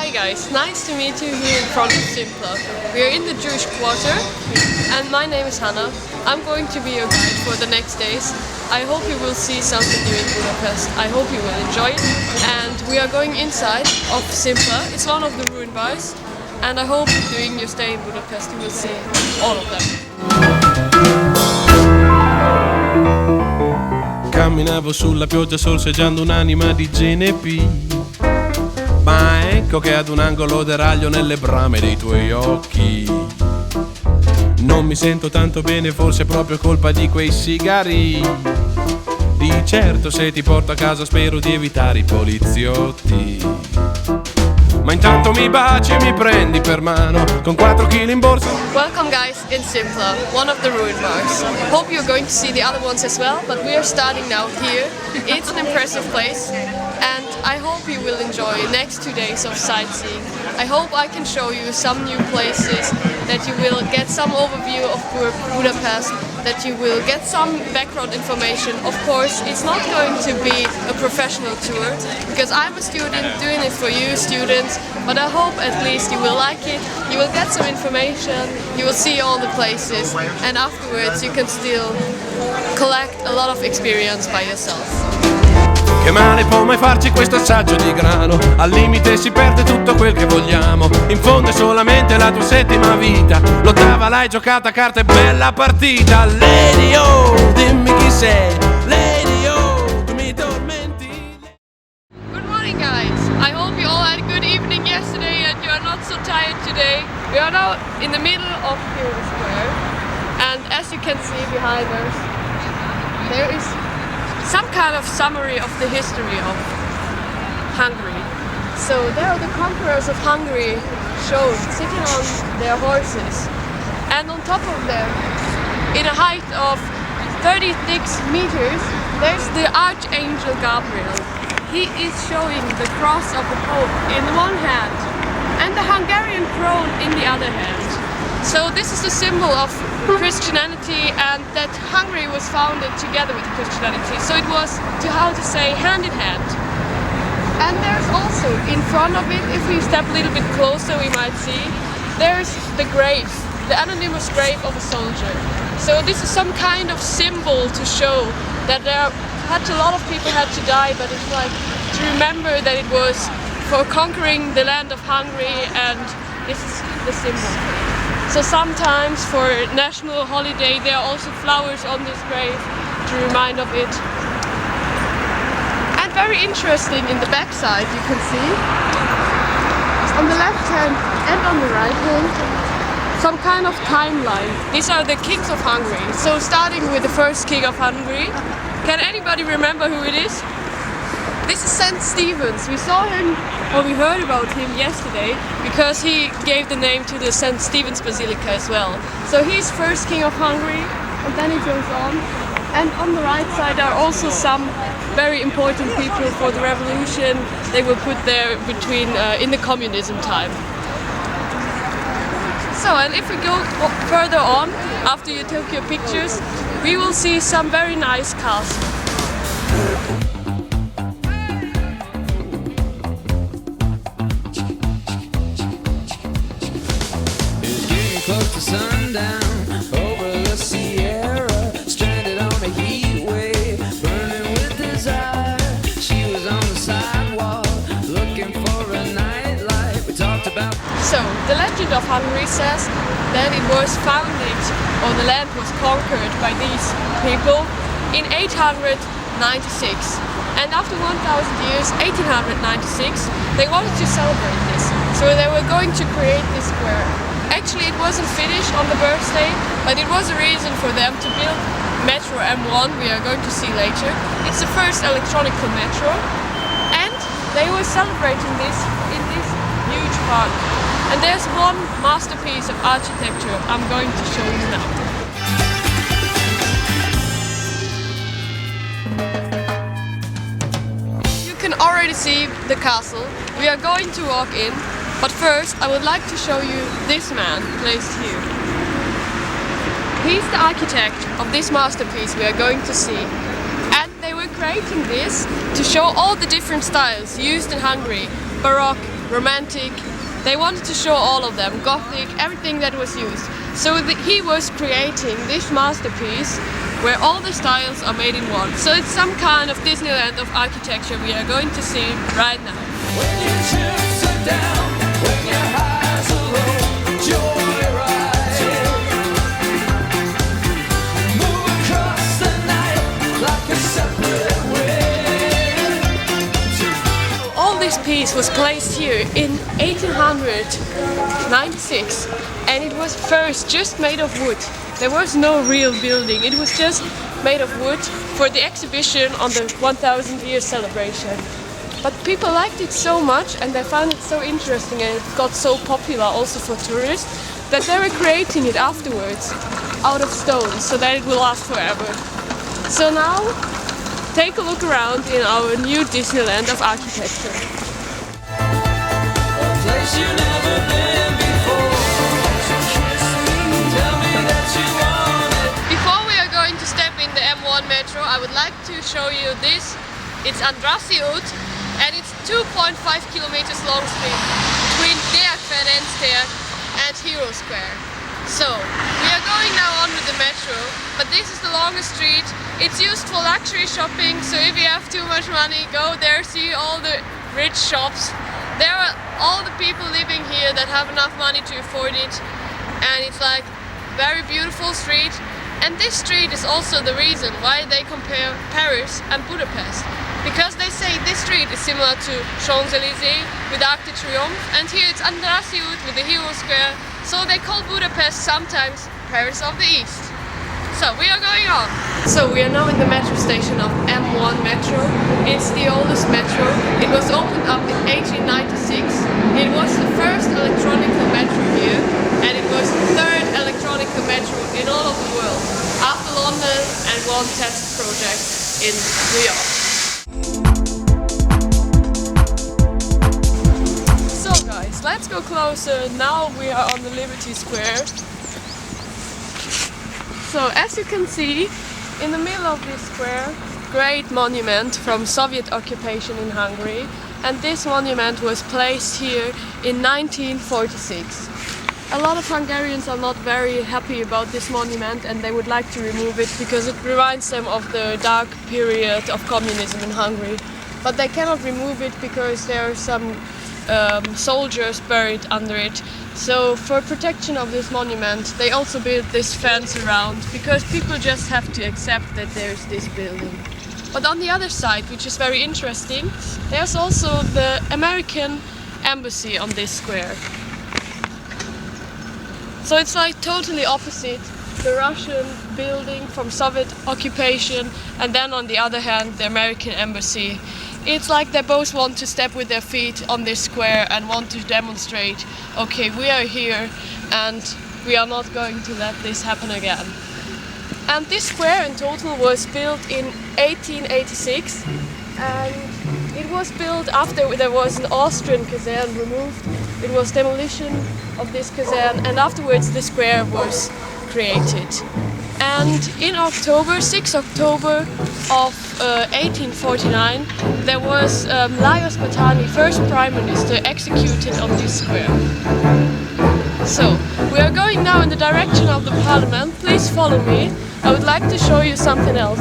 Hi guys, nice to meet you here in front of Simpla. We are in the Jewish quarter and my name is Hanna. I'm going to be your guide for the next days. I hope you will see something new in Budapest. I hope you will enjoy it. And we are going inside of Simpla. It's one of the ruined bars. And I hope during your stay in Budapest you will see all of them. Camminavo sulla pioggia sorseggiando un'anima di GNP. Ma ecco che ad un angolo deraglio nelle brame dei tuoi occhi. Non mi sento tanto bene, forse è proprio colpa di quei sigari. Di certo se ti porto a casa spero di evitare i poliziotti. Ma intanto mi baci e mi prendi per mano con 4 kg in borsa. Welcome guys in Simpla, one of the ruined bars. Hope you're going to see the other ones as well, but we are starting now here. It's an impressive place and I hope you will enjoy the next 2 days of sightseeing. I hope I can show you some new places, that you will get some overview of Budapest, that you will get some background information. Of course, it's not going to be a professional tour, because I'm a student doing it for you students, but I hope at least you will like it, you will get some information, you will see all the places, and afterwards you can still collect a lot of experience by yourself. Che male può mai farci questo assaggio di grano? Al limite si perde tutto quel che vogliamo. In fondo è solamente la tua settima vita. L'ottava l'hai giocata a carte, bella partita. Lady O, dimmi chi sei. Lady O, tu mi tormenti. Good morning guys! I hope you all had a good evening yesterday and you are not so tired today. We are now in the middle of the square and as you can see behind us, there is some kind of summary of the history of Hungary. So there are the conquerors of Hungary shown sitting on their horses, and on top of them, in a height of 36 meters, there's the Archangel Gabriel. He is showing the cross of the Pope in one hand and the Hungarian crown in the other hand. So this is the symbol of Christianity and that Hungary was founded together with Christianity. So it was, hand in hand. And there's also, in front of it, if we step a little bit closer we might see, there's the grave, the anonymous grave of a soldier. So this is some kind of symbol to show that a lot of people had to die, but it's like to remember that it was for conquering the land of Hungary, and this is the symbol. So sometimes for national holiday there are also flowers on this grave to remind of it. And very interesting in the back side you can see, on the left hand and on the right hand, some kind of timeline. These are the kings of Hungary. So starting with the first king of Hungary. Can anybody remember who it is? This is St. Stephen's. We saw him, or we heard about him yesterday, because he gave the name to the St. Stephen's Basilica as well. So he's first king of Hungary, and then it goes on. And on the right side are also some very important people for the revolution. They were put there between in the communism time. So, and if we go further on, after you took your pictures, we will see some very nice castles. Close to sundown, over the Sierra, stranded on a heat wave, burning with desire. She was on the sidewalk, looking for a nightlight. We talked about. So, the legend of Hungary says that it was founded, or the land was conquered by these people in 896. And after 1000 years, 1896, they wanted to celebrate this. So they were going to create this square. Actually, it wasn't finished on the birthday, but it was a reason for them to build Metro M1, we are going to see later. It's the first electronical metro, and they were celebrating this in this huge park. And there's one masterpiece of architecture I'm going to show you now. You can already see the castle. We are going to walk in. But first, I would like to show you this man placed here. He's the architect of this masterpiece we are going to see. And they were creating this to show all the different styles used in Hungary. Baroque, Romantic. They wanted to show all of them, Gothic, everything that was used. So he was creating this masterpiece where all the styles are made in one. So it's some kind of Disneyland of architecture we are going to see right now. When your chips are down, when your highs are low, joyride. Move across the night like a separate way. All this piece was placed here in 1896, and it was first just made of wood. There was no real building, it was just made of wood for the exhibition on the 1000-year celebration. But people liked it so much and they found it so interesting and it got so popular also for tourists that they were creating it afterwards out of stone so that it will last forever. So now take a look around in our new Disneyland of architecture. A place you've never been before. Kiss me, tell me that you want it. Before we are going to step in the M1 metro, I would like to show you this. It's Zararsız and it's 2.5 kilometers long street between Ferenctér and Hero Square. So, we are going now on with the metro, but this is the longest street. It's used for luxury shopping, so if you have too much money, go there, see all the rich shops. There are all the people living here that have enough money to afford it, and it's like very beautiful street. And this street is also the reason why they compare Paris and Budapest. Because they say this street is similar to Champs-Élysées with Arc de Triomphe, and here it's Zararsız with the Hero Square, so they call Budapest sometimes Paris of the East. So we are going on. So we are now in the metro station of M1 metro. It's the oldest metro. It was opened up in 1896. It was the first electronic metro here, and it was the third electronic metro in all of the world, after London and one test project in New York. So guys, let's go closer. Now we are on the Liberty Square. So as you can see, in the middle of this square, great monument from Soviet occupation in Hungary, and this monument was placed here in 1946. A lot of Hungarians are not very happy about this monument and they would like to remove it because it reminds them of the dark period of communism in Hungary. But they cannot remove it because there are some soldiers buried under it. So for protection of this monument, they also built this fence around because people just have to accept that there's this building. But on the other side, which is very interesting, there's also the American embassy on this square. So it's like totally opposite the Russian building from Soviet occupation, and then on the other hand the American embassy. It's like they both want to step with their feet on this square and want to demonstrate, okay, we are here and we are not going to let this happen again. And this square in total was built in 1886, and it was built after there was an Austrian caserne removed. It was demolition of this caserne, and afterwards the square was created. And in October, 6 October of 1849, there was Lajos Patani, first Prime Minister, executed on this square. So, we are going now in the direction of the Parliament. Please follow me. I would like to show you something else.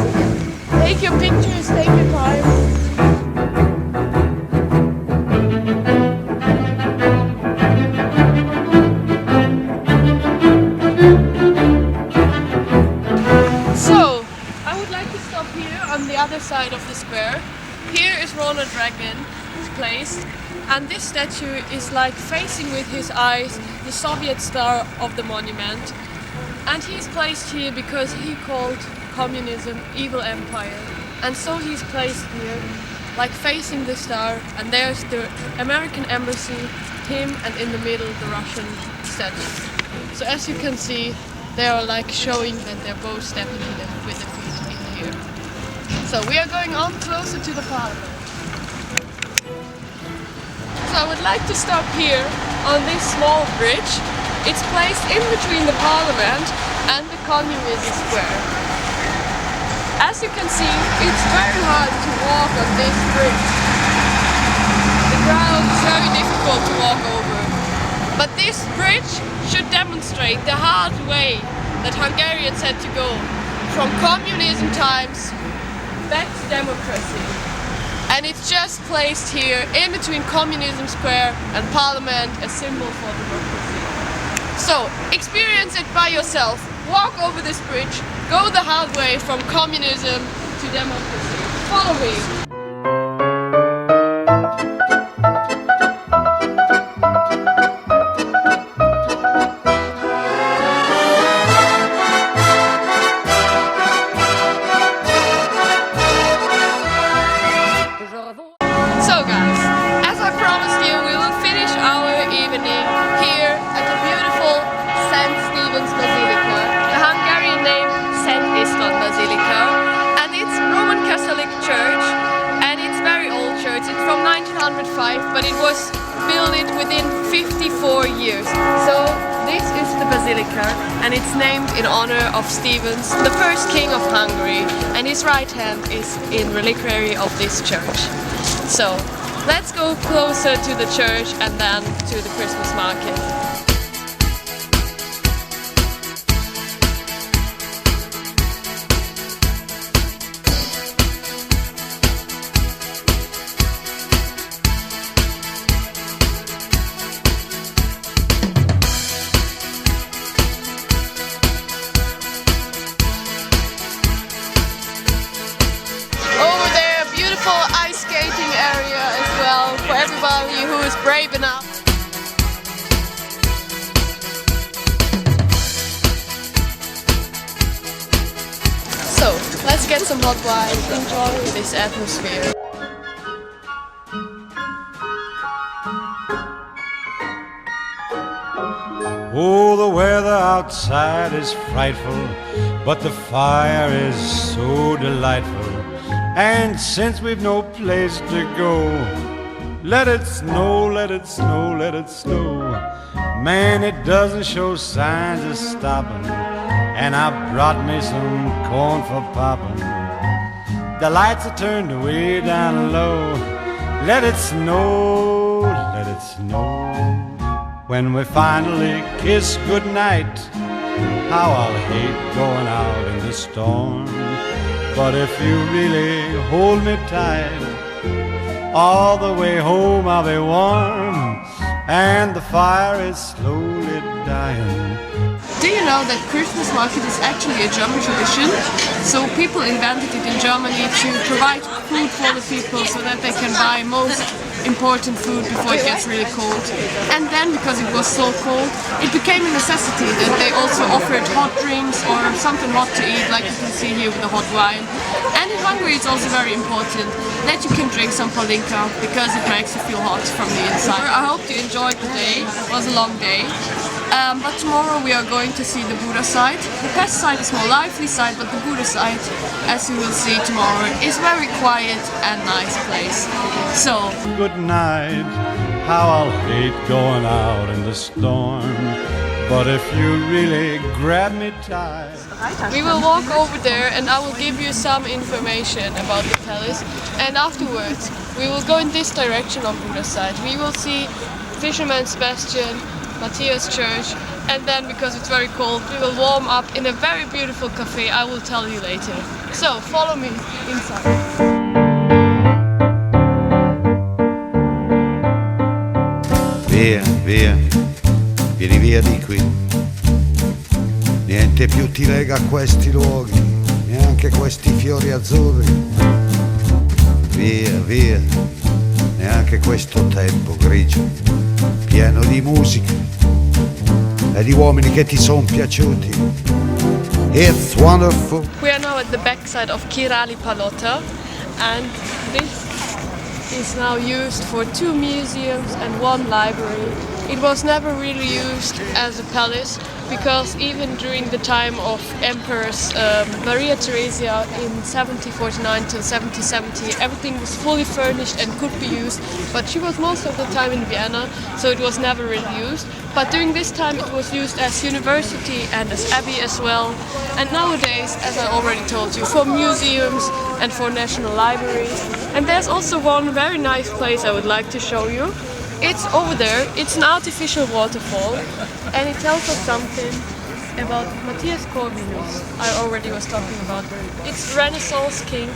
Take your pictures, take your time. Side of the square. Here is Ronald Reagan placed, and this statue is like facing with his eyes the Soviet star of the monument, and he's placed here because he called communism evil empire, and so he's placed here like facing the star, and there's the American embassy, him, and in the middle the Russian statue. So as you can see, they are like showing that they're both stepping with their feet in here. So we are going on closer to the Parliament. So I would like to stop here on this small bridge. It's placed in between the Parliament and the Communist Square. As you can see, it's very hard to walk on this bridge. The ground is very difficult. difficult to walk over. But this bridge should demonstrate the hard way that Hungarians had to go from communism times back to democracy. And it's just placed here in between Communism Square and Parliament, a symbol for democracy. So, experience it by yourself. Walk over this bridge, go the hard way from communism to democracy. Follow me. So guys, as I promised you, we will finish our evening here at the beautiful St. Stephen's Basilica. The Hungarian name St. István Basilica, and it's Roman Catholic church, and it's very old church. It's from 1905, but it was built within 54 years. So this is the basilica, and it's named in honor of Stephen, the first king of Hungary, and his right hand is in reliquary of this church. So let's go closer to the church and then to the Christmas market. Ice skating area as well for everybody who is brave enough. So let's get some hot wine and enjoy this atmosphere. Oh, the weather outside is frightful, but the fire is so delightful. And since we've no place to go, let it snow, let it snow, let it snow. Man, it doesn't show signs of stopping, and I brought me some corn for popping. The lights are turned way down low. Let it snow, let it snow. When we finally kiss goodnight, how I'll hate going out in the storm. But if you really hold me tight, all the way home I'll be warm, and the fire is slowly dying. Do you know that Christmas market is actually a German tradition? So people invented it in Germany to provide food for the people so that they can buy most important food before it gets really cold. And then, because it was so cold, it became a necessity that they also offered hot drinks or something hot to eat, like you can see here with the hot wine. And in Hungary it's also very important that you can drink some palinka because it makes you feel hot from the inside. I hope you enjoyed the day. It was a long day. But tomorrow we are going to see the Buda side. The Pest side is more lively side, but the Buda side, as you will see tomorrow, is very quiet and nice place. So, good night, how I'll hate going out in the storm. But if you really grab me tight, we will walk over there and I will give you some information about the palace. And afterwards, we will go in this direction on Buda side. We will see Fisherman's Bastion, Matthias Church, and then, because it's very cold, we will warm up in a very beautiful cafe. I will tell you later. So follow me inside. Via, via, vieni via di qui. Niente più ti lega a questi luoghi, neanche questi fiori azzurri. Via, via, neanche questo tempo grigio, pieno di musica e di uomini che ti sono piaciuti. It's wonderful. We are now at the backside of Kirali Palota, and this is now used for 2 museums and 1 library. It was never really used as a palace because even during the time of Empress Maria Theresia in 1749 till 1770, everything was fully furnished and could be used, but she was most of the time in Vienna, so it was never really used. But during this time it was used as university and as abbey as well, and nowadays, as I already told you, for museums and for national libraries. And there's also one very nice place I would like to show you. It's over there. It's an artificial waterfall, and it tells us something about Matthias Corvinus. I already was talking about. It's Renaissance king,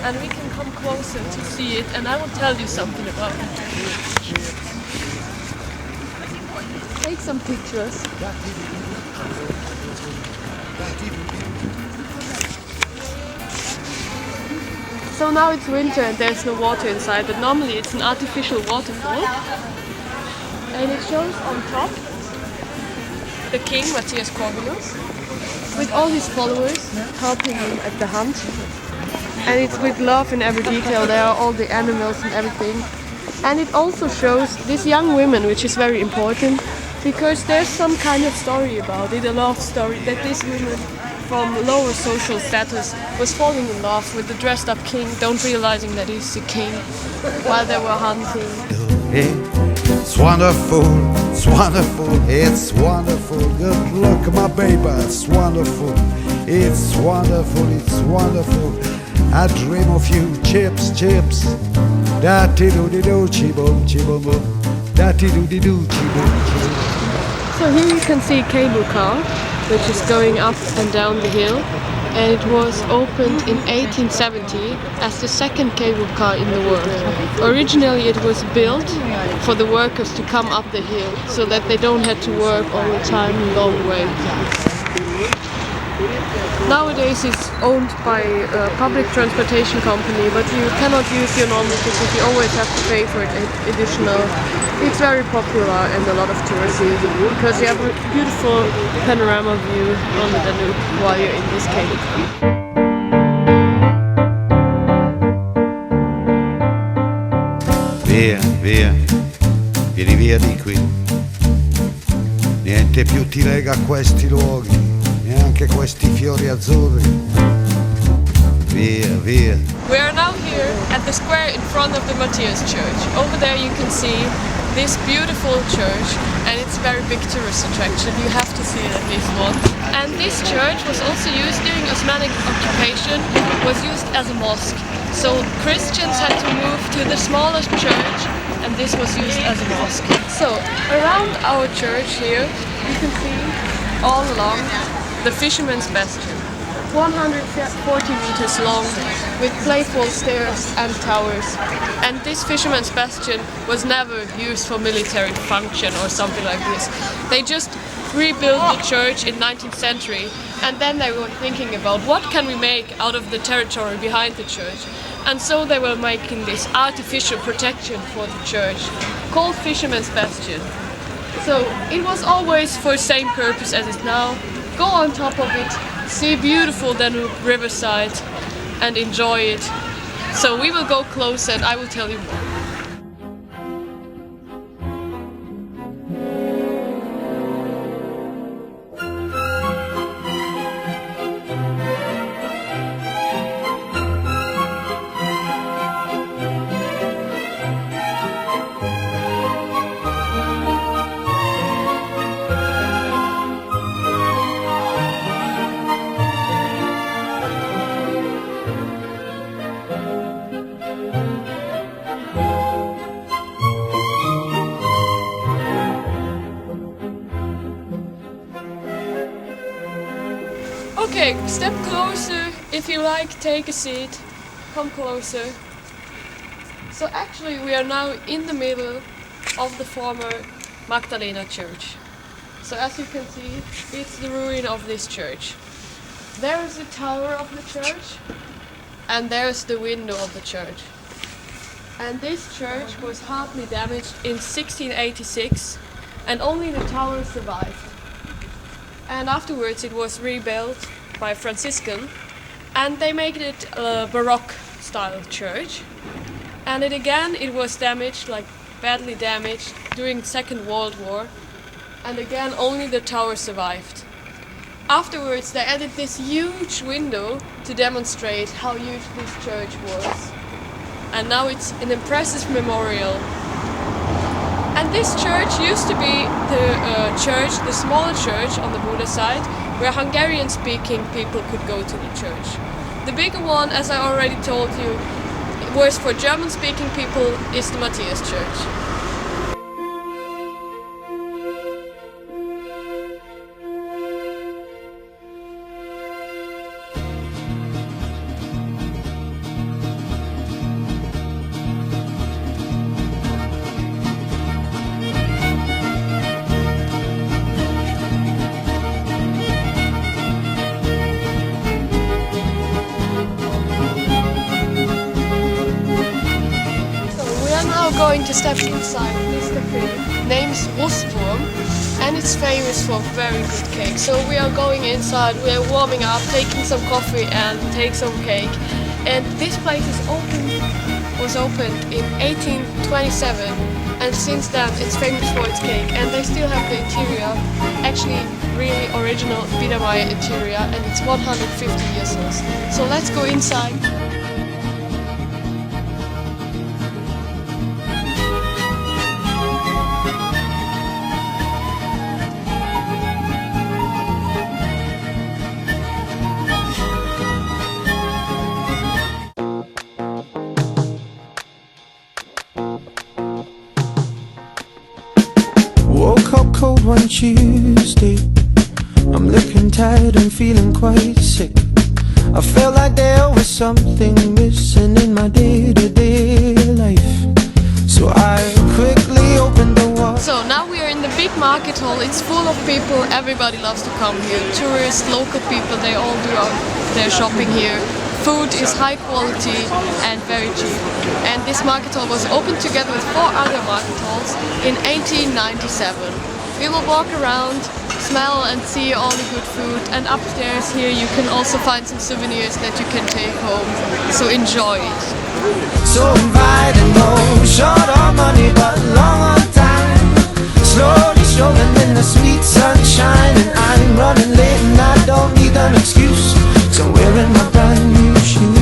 and we can come closer to see it, and I will tell you something about it. Take some pictures. So now it's winter and there's no water inside, but normally it's an artificial waterfall. And it shows on top the king, Matthias Corvinus, with all his followers helping him at the hunt. And it's with love in every detail. There are all the animals and everything. And it also shows this young woman, which is very important, because there's some kind of story about it, a love story, that this woman from lower social status was falling in love with the dressed up king, don't realizing that he's the king, while they were hunting. It's wonderful, it's wonderful, it's wonderful. Good look, my baby, it's wonderful. It's wonderful, it's wonderful. I dream of you, chips, chips. Da-ti-do-di-do, chi-boom, chi-boom-boom. Da-ti-do-di-do, chi-boom, chi-boom. So here you can see a cable car, which is going up and down the hill. And it was opened in 1870 as the second cable car in the world. Originally it was built for the workers to come up the hill, so that they don't have to work all the time long way. Nowadays it's owned by a public transportation company, but you cannot use your normal ticket, you always have to pay for it additional. It's very popular and a lot of tourists use it because you have a beautiful panorama view on the Danube while you're in this cable car. Via, via, vieni via di qui. Niente più ti lega a questi luoghi, neanche questi fiori azzurri. Via, via. We are now here at the square in front of the Matthias Church. Over there you can see this beautiful church, and it's a very big tourist attraction. You have to see it at least once. And this church was also used during Osmanic occupation, was used as a mosque. So Christians had to move to the smallest church, and this was used as a mosque. So around our church here, you can see all along the Fisherman's Bastion. 140 meters long, with playful stairs and towers. And this Fisherman's Bastion was never used for military function or something like this. They just rebuilt the church in 19th century, and then they were thinking about what can we make out of the territory behind the church. And so they were making this artificial protection for the church, called Fisherman's Bastion. So it was always for the same purpose as it now. Go on top of it, see beautiful Danube riverside and enjoy it. So we will go closer and I will tell you more. Okay, step closer. If you like, take a seat. Come closer. So actually we are now in the middle of the former Magdalena church. So as you can see, it's the ruin of this church. There is the tower of the church, and there's the window of the church. And this church was hardly damaged in 1686, and only the tower survived. And afterwards it was rebuilt by a Franciscan, and they made it a Baroque style church. And it was damaged, like badly damaged, during the Second World War, and again only the tower survived. Afterwards they added this huge window to demonstrate how huge this church was. And now it's an impressive memorial. And this church used to be the smaller church on the Buda side, where Hungarian-speaking people could go to the church. The bigger one, as I already told you, was for German-speaking people, is the Matthias Church. going to step inside this cafe. Name is Wurm, and it's famous for very good cake. So we are going inside, we are warming up, taking some coffee and take some cake. And this place was opened in 1827, and since then it's famous for its cake. And they still have the interior, actually really original Biedermeier interior, and it's 150 years old. So let's go inside. Woke up cold one Tuesday. I'm looking tired and feeling quite sick. I felt like there was something missing in my day-to-day life. So I quickly opened the wall. So now we are in the big market hall. It's full of people. Everybody loves to come here. Tourists, local people, they all do their shopping here. Food is high quality and very cheap. And this market hall was opened together with 4 other market halls in 1897. We will walk around, smell and see all the good food, and upstairs here you can also find some souvenirs that you can take home. So enjoy it. So inviting, no short on money but long on time. Slowly strolling in the sweet sunshine, and I'm running late and I don't need an excuse. So wearing my brand new shoes.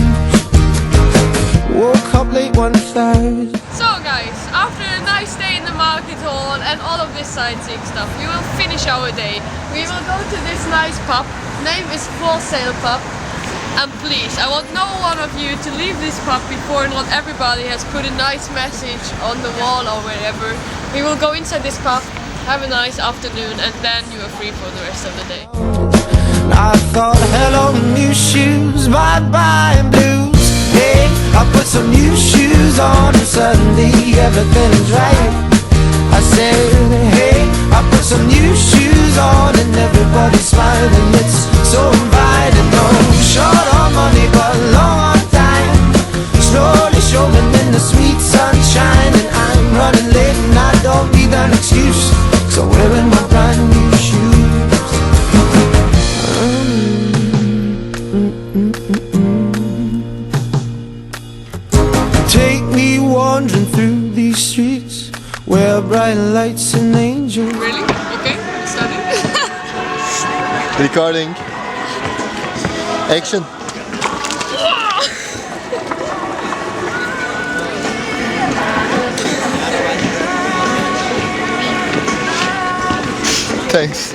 Woke up late one Thursday. So guys, after a nice day in the market hall and all of this sightseeing stuff, we will finish our day. We will go to this nice pub. Name is For Sale Pub. And please, I want no one of you to leave this pub before not everybody has put a nice message on the wall or wherever. We will go inside this pub, have a nice afternoon, and then you are free for the rest of the day. I thought hello new shoes, bye-bye and blues. Hey, I put some new shoes on and suddenly everything's right. I said, hey, I put some new shoes on and everybody's smiling. It's so inviting, no short on money but long on time. Slowly strolling in the sweet sunshine, and I'm running late and I don't need an excuse. So I'm wearing my brand new shoes. Take me wandering through these streets where bright lights and angels. Really? Okay, started. Recording. Action. Thanks.